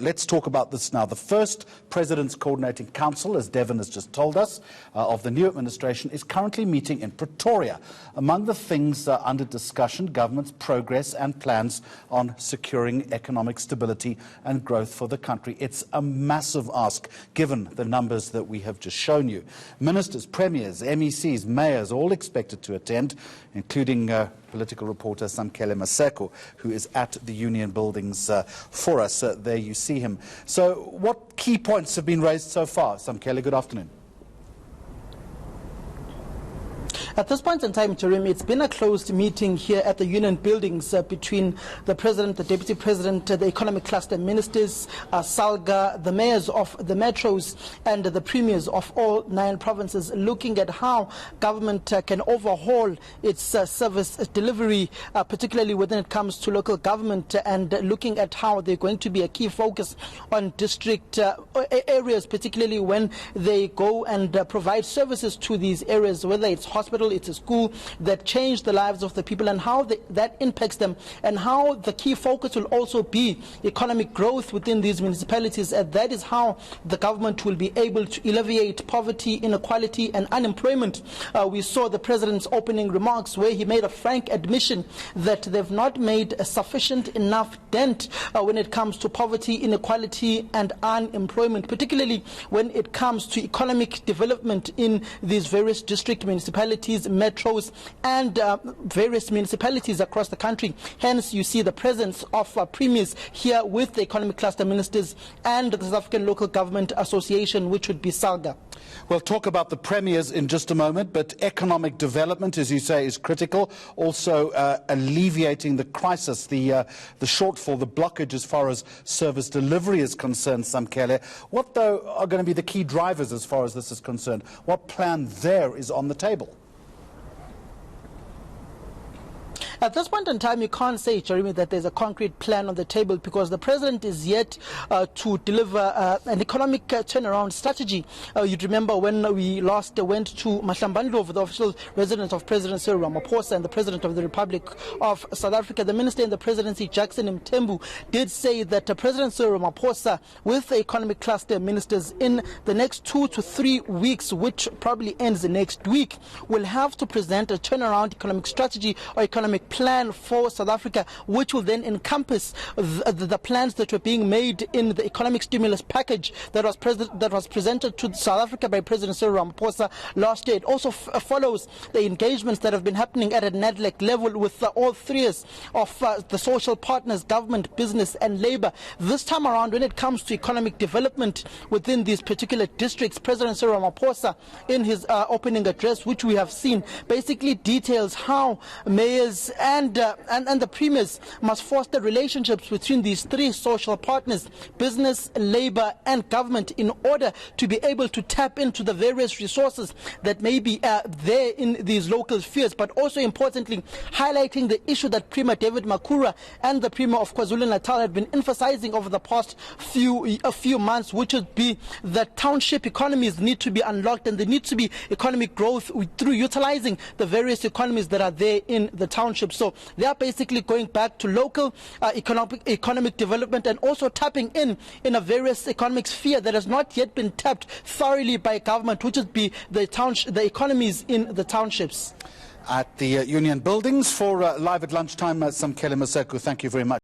let's talk about this now. The first President's Coordinating Council, as Devon has just told us, of the new administration is currently meeting in Pretoria. Among the things under discussion, government's progress and plans on securing economic stability and growth for the country. It's a massive ask, given the numbers that we have just shown you. Ministers, premiers, MECs, mayors, all expected to attend, including political reporter Samkele Maseko, who is at the Union Buildings for us. There you see him. So what key points have been raised so far? Samkele, good afternoon. At this point in time, Jeremy, it's been a closed meeting here at the Union Buildings between the President, the Deputy President, the Economic Cluster Ministers, SALGA, the mayors of the metros and the premiers of all 9 provinces, looking at how government can overhaul its service delivery, particularly when it comes to local government, and looking at how they're going to be a key focus on district areas, particularly when they go and provide services to these areas, whether it's hospital, it's a school, that change the lives of the people and how that impacts them, and how the key focus will also be economic growth within these municipalities, and that is how the government will be able to alleviate poverty, inequality and unemployment. We saw the President's opening remarks where he made a frank admission that they've not made a sufficient enough dent when it comes to poverty, inequality and unemployment, particularly when it comes to economic development in these various district municipalities, metros and various municipalities across the country. Hence, you see the presence of premiers here with the Economic Cluster Ministers and the South African Local Government Association, which would be SALGA. We'll talk about the premiers in just a moment, but economic development, as you say, is critical. Also alleviating the crisis, the shortfall, the blockage as far as service delivery is concerned, Samkele. What, though, are going to be the key drivers as far as this is concerned? What plan there is on the table? At this point in time, you can't say, Jeremy, that there's a concrete plan on the table because the President is yet to deliver an economic turnaround strategy. You'd remember when we last went to Mahlambandlovu, the official residence of President Cyril Ramaphosa and the President of the Republic of South Africa. The Minister in the Presidency, Jackson Mthembu, did say that President Cyril Ramaphosa, with the Economic Cluster Ministers in the next 2 to 3 weeks, which probably ends the next week, will have to present a turnaround economic strategy or economic plan for South Africa, which will then encompass the plans that were being made in the economic stimulus package that was presented to South Africa by President Cyril Ramaphosa last year. It also follows the engagements that have been happening at a NADLEC level with all 3 of the social partners, government, business and labour. This time around, when it comes to economic development within these particular districts, President Cyril Ramaphosa, in his opening address, which we have seen, basically details how mayors and the premiers must foster relationships between these 3 social partners, business, labour and government, in order to be able to tap into the various resources that may be there in these local spheres, but also importantly highlighting the issue that Premier David Makhura and the Premier of KwaZulu-Natal have been emphasizing over the past few months, which would be that township economies need to be unlocked and there needs to be economic growth through utilizing the various economies that are there in the township. So they are basically going back to local economic development and also tapping in a various economic sphere that has not yet been tapped thoroughly by government, which would be the economies in the townships. At the Union Buildings for Live at Lunchtime, Samkele Maseko, thank you very much.